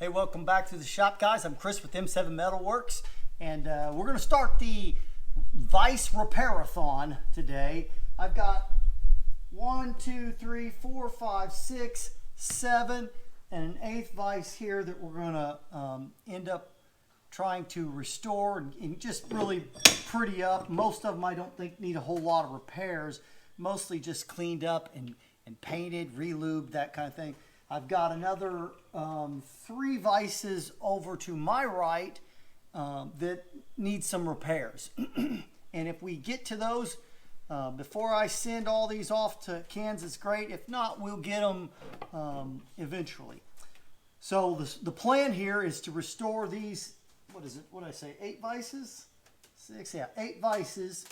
Hey, welcome back to the shop, guys. I'm Chris with M7 Metalworks, and we're going to start the Vise Repairathon today. I've got 1, 2, 3, 4, 5, 6, 7, and an 8th vise here that we're going to end up trying to restore and just really pretty up. Most of them I don't think need a whole lot of repairs, mostly just cleaned up and painted, re-lubed, that kind of thing. I've got another 3 vices over to my right that need some repairs. And if we get to those before I send all these off to Kansas, great. If not, we'll get them eventually. So the plan here is to restore these, what is it, what did I say, 8 vices? 6, yeah, 8 vices,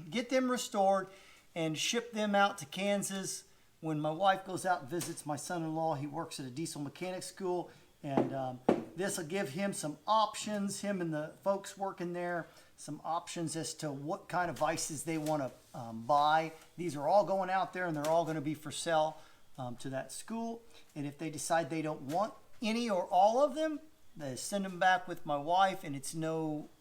get them restored and ship them out to Kansas. When my wife goes out and visits my son-in-law, he works at a diesel mechanic school, and this will give him some options, him and the folks working there, some options as to what kind of vices they want to buy. These are all going out there, and they're all going to be for sale to that school. And if they decide they don't want any or all of them, they send them back with my wife, and it's no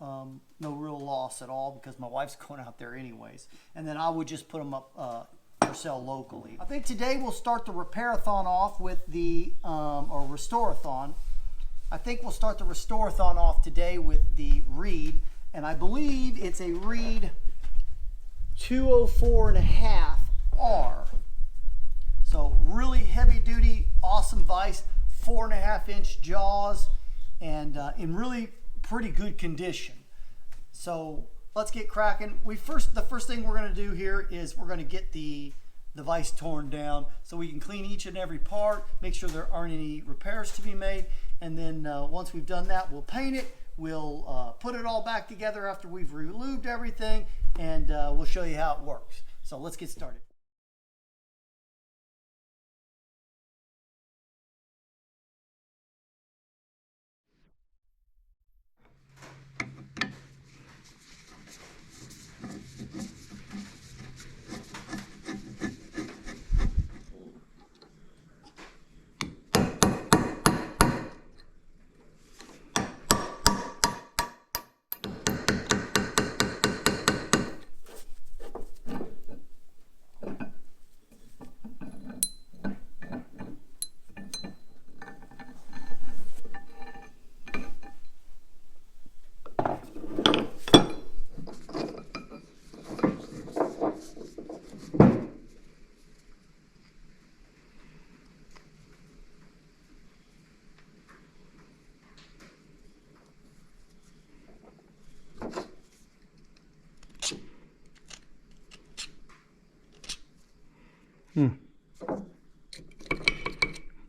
real loss at all because my wife's going out there anyways. And then I would just put them up for sale locally. I think today we'll start the Repairathon off with the, or Restorathon. I think we'll start the Restorathon off today with the Reed, and I believe it's a Reed 204.5R. So really heavy duty, awesome vise, 4.5-inch jaws, and in really pretty good condition. So let's get cracking. The first thing we're going to do here is we're going to get the vise torn down so we can clean each and every part, make sure there aren't any repairs to be made, and then once we've done that, we'll paint it. We'll put it all back together after we've re-lubed everything, and we'll show you how it works. So let's get started.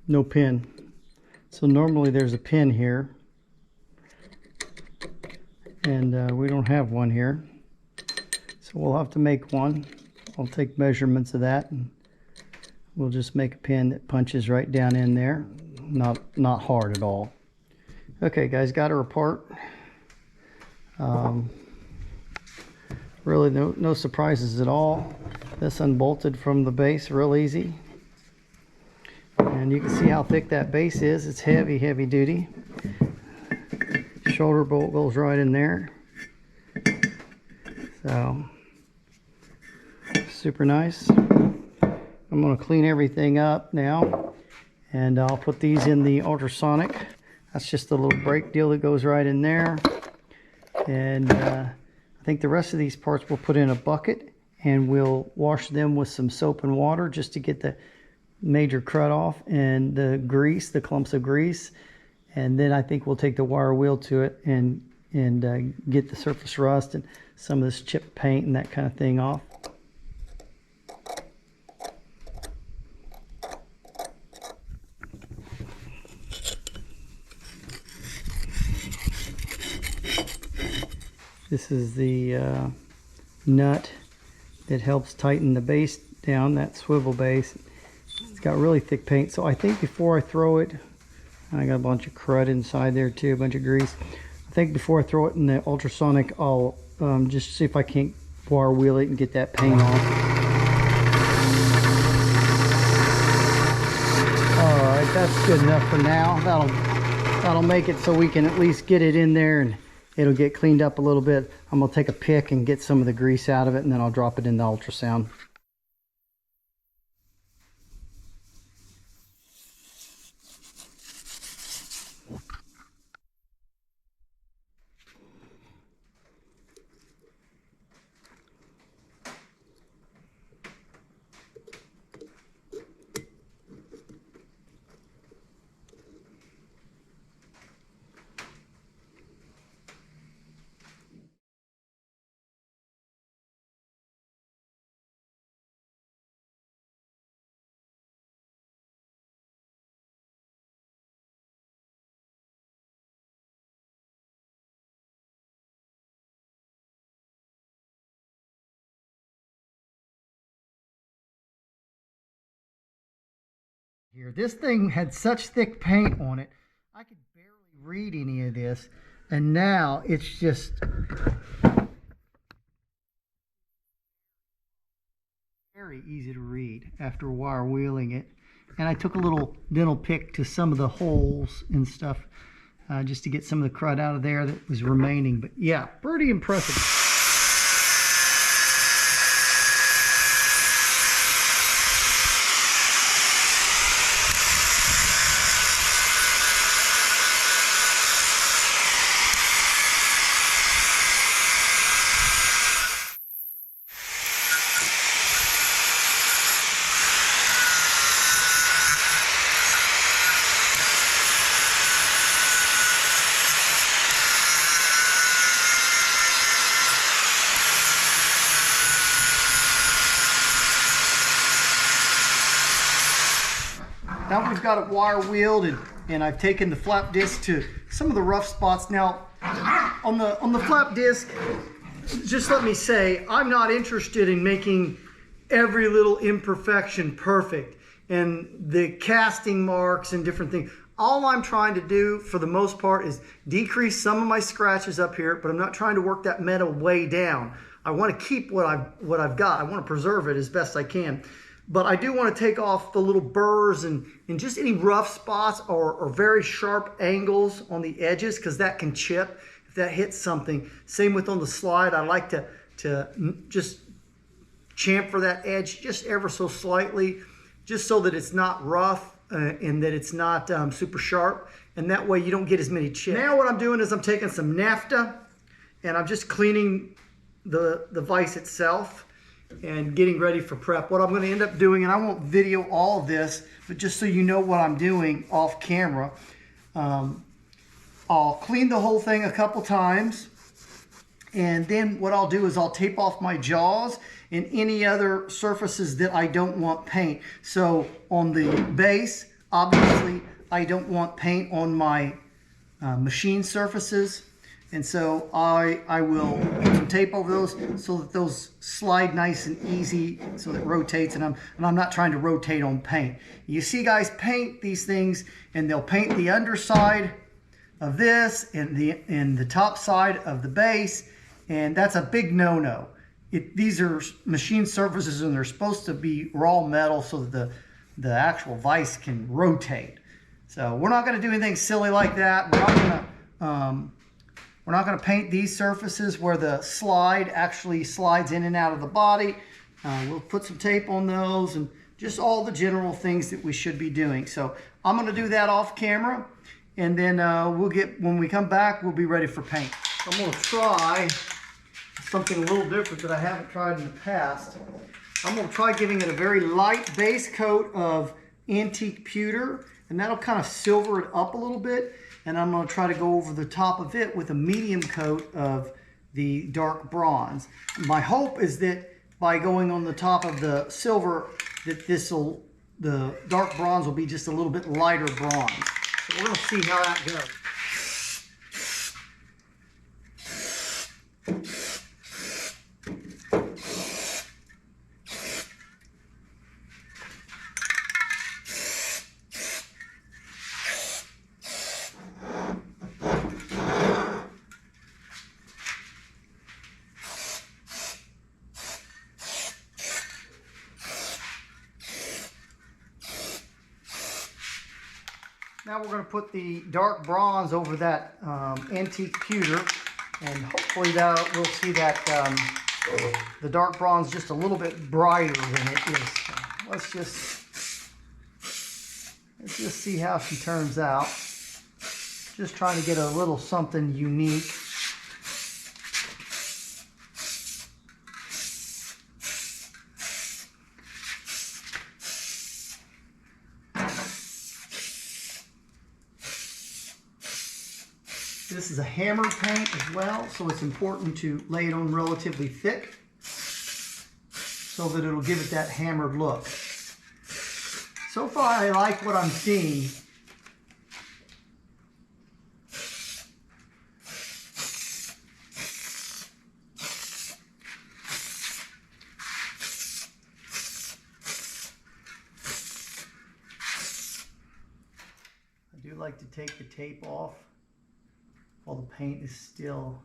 No pin. So normally there's a pin here, and we don't have one here. So we'll have to make one. I'll take measurements of that, and we'll just make a pin that punches right down in there. Not hard at all. Okay, guys, got her apart. Really no surprises at all. This unbolted from the base real easy. And you can see how thick that base is. It's heavy duty. Shoulder bolt goes right in there. So, super nice. I'm going to clean everything up now, and I'll put these in the ultrasonic. That's just a little brake deal that goes right in there. And I think the rest of these parts we'll put in a bucket, and we'll wash them with some soap and water just to get the major crud off and the grease, the clumps of grease. And then I think we'll take the wire wheel to it and get the surface rust and some of this chipped paint and that kind of thing off. This is the nut that helps tighten the base down, that swivel base. It's got really thick paint, so I think before I throw it, I got a bunch of crud inside there too, a bunch of grease. I think before I throw it in the ultrasonic, I'll just see if I can't wire wheel it and get that paint off. Alright, that's good enough for now. That'll make it so we can at least get it in there and it'll get cleaned up a little bit. I'm gonna take a pick and get some of the grease out of it, and then I'll drop it in the ultrasound. Here, this thing had such thick paint on it, I could barely read any of this, and now it's just very easy to read after wire wheeling it. And I took a little dental pick to some of the holes and stuff just to get some of the crud out of there that was remaining. But yeah, pretty impressive. Now we've got it wire wheeled, and I've taken the flap disc to some of the rough spots. Now on the flap disc, just let me say, I'm not interested in making every little imperfection perfect and the casting marks and different things. All I'm trying to do for the most part is decrease some of my scratches up here, but I'm not trying to work that metal way down. I want to keep what I've got. I want to preserve it as best I can. But I do want to take off the little burrs and just any rough spots or very sharp angles on the edges, because that can chip if that hits something. Same with on the slide. I like to just chamfer that edge just ever so slightly, just so that it's not rough and that it's not super sharp. And that way you don't get as many chips. Now what I'm doing is I'm taking some naphtha and I'm just cleaning the vise itself and getting ready for prep. What I'm going to end up doing, and I won't video all of this, but just so you know what I'm doing off camera, I'll clean the whole thing a couple times, and then what I'll do is I'll tape off my jaws and any other surfaces that I don't want paint. So on the base, obviously I don't want paint on my machine surfaces. And so I will put some tape over those so that those slide nice and easy, so that it rotates, and I'm not trying to rotate on paint. You see guys paint these things and they'll paint the underside of this and the top side of the base, and that's a big no-no. These are machine surfaces and they're supposed to be raw metal so that the actual vise can rotate. So we're not going to do anything silly like that. We're not going to paint these surfaces where the slide actually slides in and out of the body. We'll put some tape on those and just all the general things that we should be doing. So I'm going to do that off camera, and then when we come back, we'll be ready for paint. I'm going to try something a little different that I haven't tried in the past. I'm going to try giving it a very light base coat of antique pewter, and that'll kind of silver it up a little bit. And I'm going to try to go over the top of it with a medium coat of the dark bronze. My hope is that by going on the top of the silver, that the dark bronze will be just a little bit lighter bronze. So we're going to see how that goes. Now we're going to put the dark bronze over that antique pewter, and hopefully that we'll see that the dark bronze just a little bit brighter than it is. Let's just see how she turns out. Just trying to get a little something unique. This is a hammered paint as well, so it's important to lay it on relatively thick so that it'll give it that hammered look. So far, I like what I'm seeing. I do like to take the tape off while the paint is still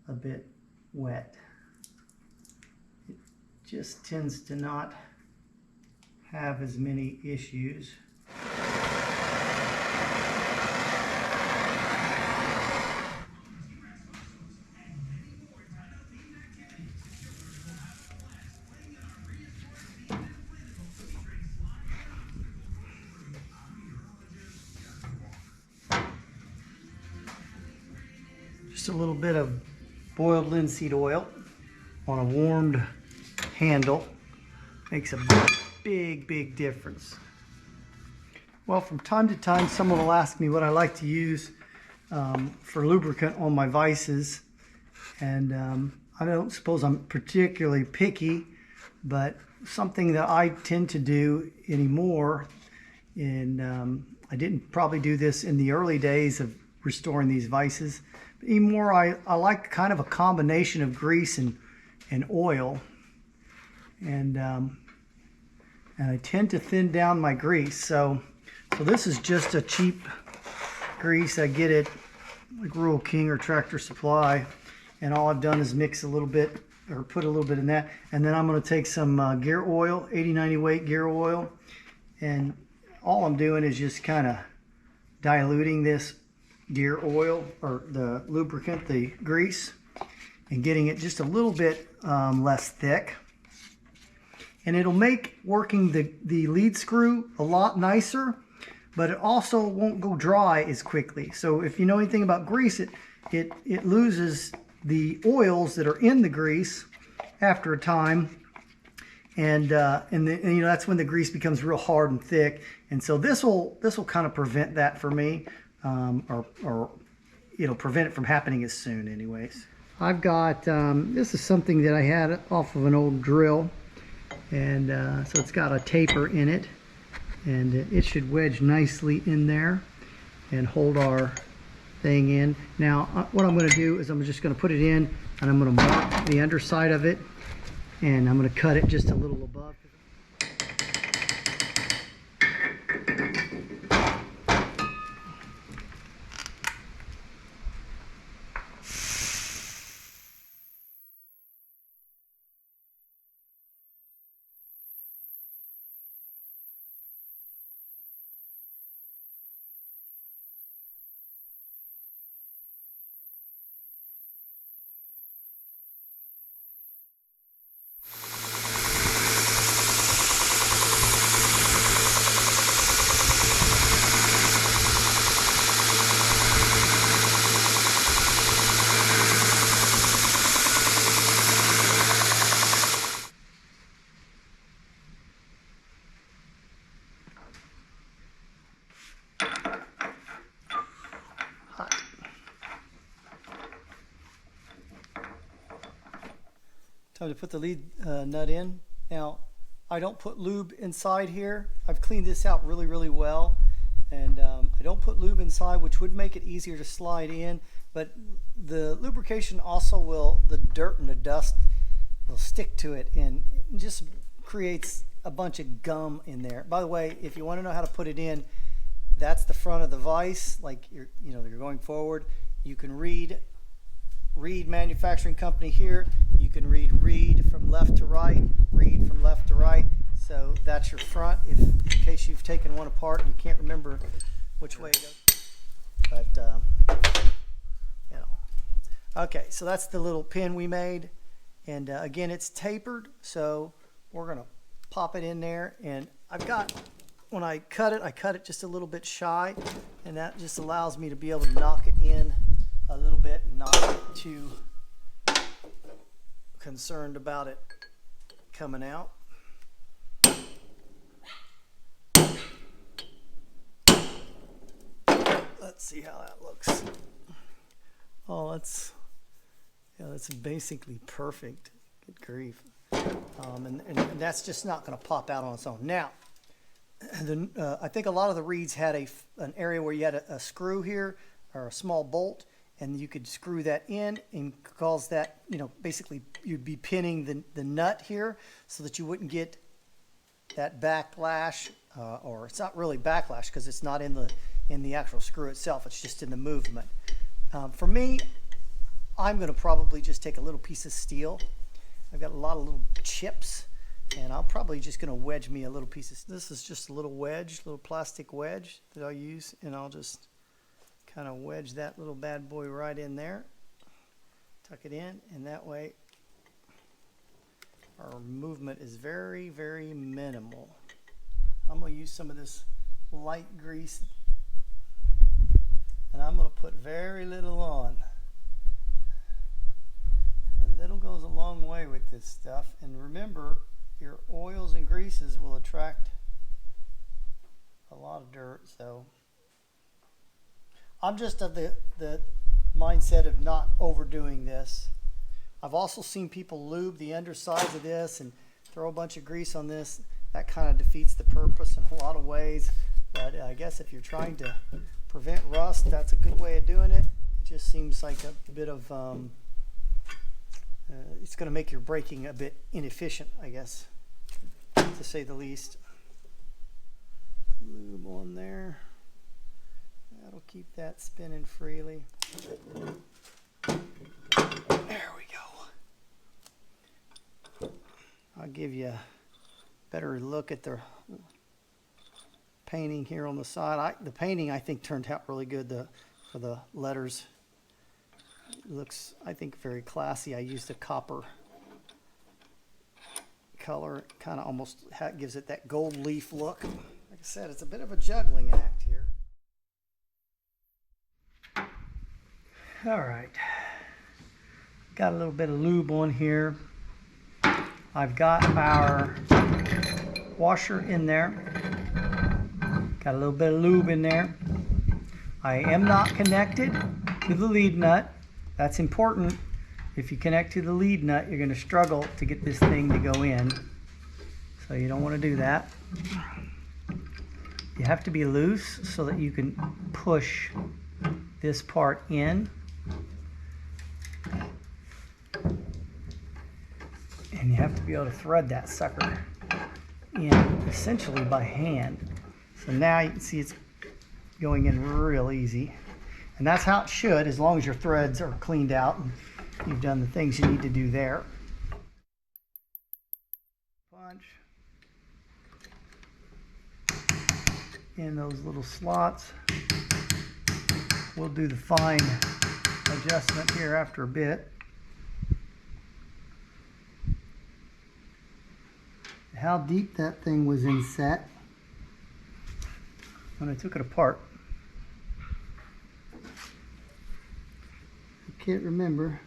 a bit wet. It just tends to not have as many issues. Just a little bit of boiled linseed oil on a warmed handle makes a big difference. Well, from time to time someone will ask me what I like to use for lubricant on my vices, and I don't suppose I'm particularly picky, but something that I tend to do anymore, and I didn't probably do this in the early days of restoring these vices, but anymore I like kind of a combination of grease and oil, and I tend to thin down my grease. So this is just a cheap grease. I get it like Rural King or Tractor Supply, and all I've done is mix a little bit, or put a little bit in that, and then I'm going to take some gear oil, 80-90 weight gear oil, and all I'm doing is just kind of diluting this gear oil, or the lubricant, the grease, and getting it just a little bit less thick. And it'll make working the lead screw a lot nicer, but it also won't go dry as quickly. So if you know anything about grease, it loses the oils that are in the grease after a time, and you know, that's when the grease becomes real hard and thick. And so this will kind of prevent that for me, or it'll prevent it from happening as soon anyways. I've got this is something that I had off of an old drill. And so it's got a taper in it, and it should wedge nicely in there and hold our thing in. Now what I'm going to do is I'm just going to put it in, and I'm going to mark the underside of it, and I'm going to cut it just a little above. Time to put the lead nut in. Now, I don't put lube inside here. I've cleaned this out really well, and I don't put lube inside, which would make it easier to slide in, but the lubrication also will, the dirt and the dust will stick to it, and it just creates a bunch of gum in there. By the way, if you want to know how to put it in, that's the front of the vise, like you're going forward. You can read manufacturing company here. You can read from left to right, read from left to right. So that's your front. In case you've taken one apart and you can't remember which way it goes. But, you know. Okay, so that's the little pin we made. And again, it's tapered, so we're going to pop it in there. And I've got, when I cut it just a little bit shy, and that just allows me to be able to knock it in a little bit and not get too concerned about it coming out. Let's see how that looks. Oh, that's basically perfect. Good grief. And that's just not going to pop out on its own. Now, I think a lot of the reeds had an area where you had a screw here, or a small bolt, and you could screw that in and cause that, you know, basically you'd be pinning the nut here so that you wouldn't get that backlash, or it's not really backlash because it's not in the actual screw itself, it's just in the movement. For me, I'm going to probably just take a little piece of steel. I've got a lot of little chips, and I'm probably just going to wedge me a little piece of, this is just a little wedge, little plastic wedge that I'll use, and I'll just kind of wedge that little bad boy right in there, tuck it in, and that way our movement is very, very minimal. I'm going to use some of this light grease, and I'm going to put very little on. A little goes a long way with this stuff, and remember, your oils and greases will attract a lot of dirt, so I'm just of the mindset of not overdoing this. I've also seen people lube the undersides of this and throw a bunch of grease on this. That kind of defeats the purpose in a lot of ways, but I guess if you're trying to prevent rust, that's a good way of doing it. It just seems like a bit of it's going to make your braking a bit inefficient, I guess, to say the least. Lube on there. That'll keep that spinning freely. There we go. I'll give you a better look at the painting here on the side. The painting, I think, turned out really good for the letters. It looks, I think, very classy. I used a copper color. It kind of almost gives it that gold leaf look. Like I said, it's a bit of a juggling act here. All right. Got a little bit of lube on here. I've got our washer in there. Got a little bit of lube in there. I am not connected to the lead nut. That's important. If you connect to the lead nut, you're going to struggle to get this thing to go in. So you don't want to do that. You have to be loose so that you can push this part in. And you have to be able to thread that sucker in essentially by hand. So now you can see it's going in real easy. And that's how it should, as long as your threads are cleaned out and you've done the things you need to do there. Punch in those little slots. We'll do the fine adjustment here after a bit. How deep that thing was inset when I took it apart, I can't remember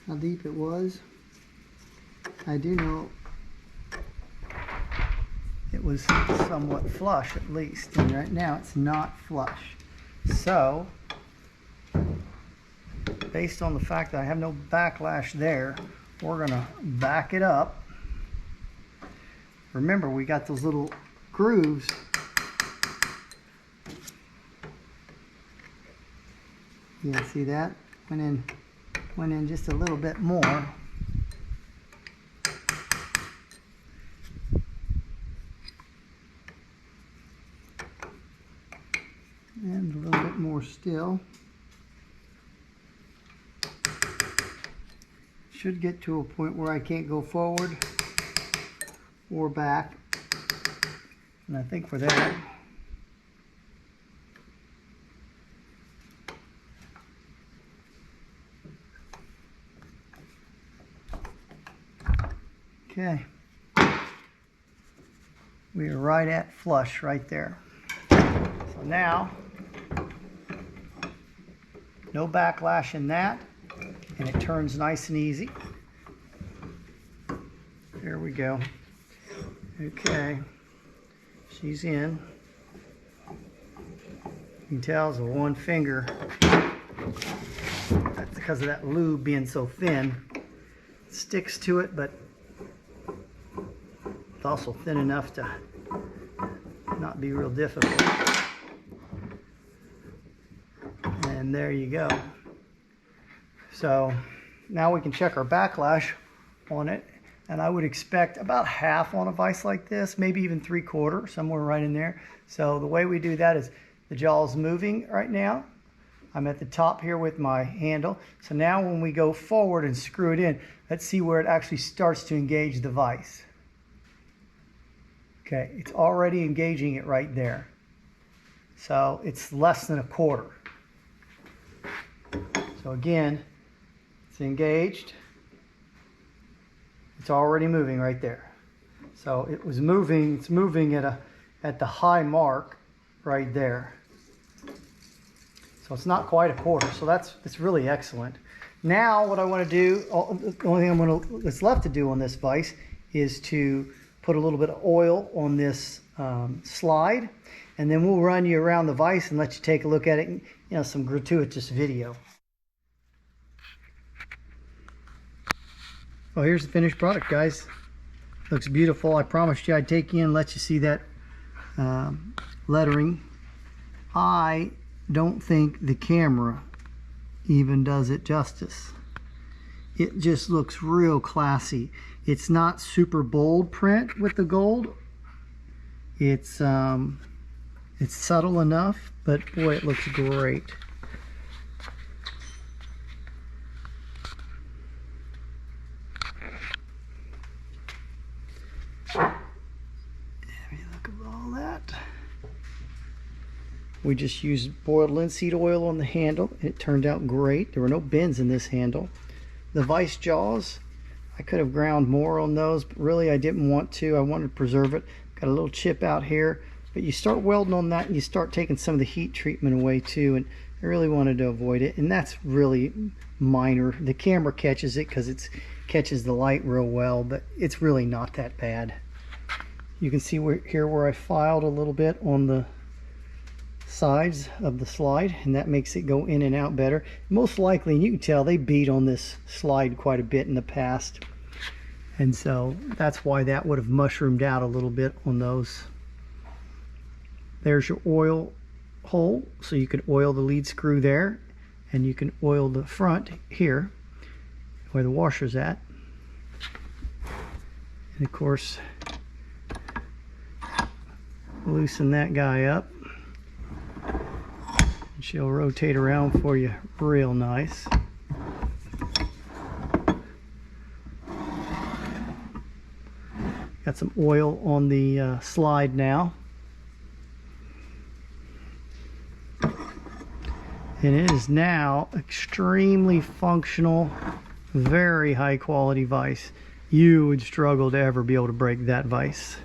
how deep it was. I do know it was somewhat flush, at least, and right now it's not flush. So based on the fact that I have no backlash there, we're gonna back it up. Remember, we got those little grooves. Yeah, see that? Went in just a little bit more. And a little bit more still. Should get to a point where I can't go forward or back. And I think for that, Okay. We are right at flush right there. So now, no backlash in that, and it turns nice and easy. There we go. Okay, she's in. You can tell it's a one finger. That's because of that lube being so thin. It sticks to it, but it's also thin enough to not be real difficult. And there you go. So now we can check our backlash on it, and I would expect about half on a vise like this, maybe even 3/4, somewhere right in there. So the way we do that is the jaw is moving right now. I'm at the top here with my handle. So now when we go forward and screw it in, let's see where it actually starts to engage the vise. Okay, it's already engaging it right there. So it's less than 1/4. So again, it's engaged. It's already moving right there. So it was moving, it's moving at the high mark right there. So it's not quite 1/4. So it's really excellent. Now what I want to do, the only thing that's left to do on this vise is to put a little bit of oil on this slide, and then we'll run you around the vise and let you take a look at it, and, you know, some gratuitous video. Well, here's the finished product, guys. Looks beautiful. I promised you I'd take you in and let you see that lettering. I don't think the camera even does it justice. It just looks real classy. It's not super bold print with the gold. It's subtle enough, but boy, it looks great. Look at all that. We just used boiled linseed oil on the handle, and it turned out great. There were no bends in this handle. The vise jaws, I could have ground more on those, but really I didn't want to. I wanted to preserve it. Got a little chip out here, but you start welding on that and you start taking some of the heat treatment away too, and I really wanted to avoid it, and that's really minor. The camera catches it because it catches the light real well, but it's really not that bad. You can see here where I filed a little bit on the sides of the slide, and that makes it go in and out better. Most likely, and you can tell they beat on this slide quite a bit in the past, and so that's why that would have mushroomed out a little bit on those. There's your oil hole, so you can oil the lead screw there, and you can oil the front here where the washer's at, and of course loosen that guy up. She'll rotate around for you real nice. Got some oil on the slide now. And it is now extremely functional, very high quality vise. You would struggle to ever be able to break that vise.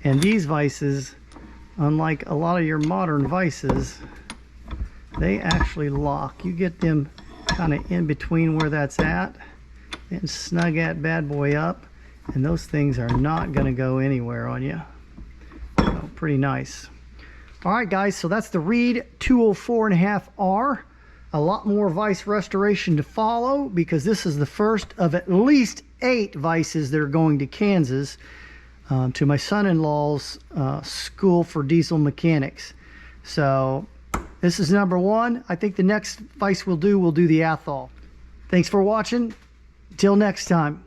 And these vices, unlike a lot of your modern vices, they actually lock. You get them kind of in between where that's at and snug that bad boy up, and those things are not going to go anywhere on you. So pretty nice. All right, guys, so that's the Reed 204.5R. A lot more vise restoration to follow, because this is the first of at least 8 vices that are going to Kansas to my son-in-law's school for diesel mechanics. So this is number 1. I think the next vise we'll do the Athol. Thanks for watching. Till next time.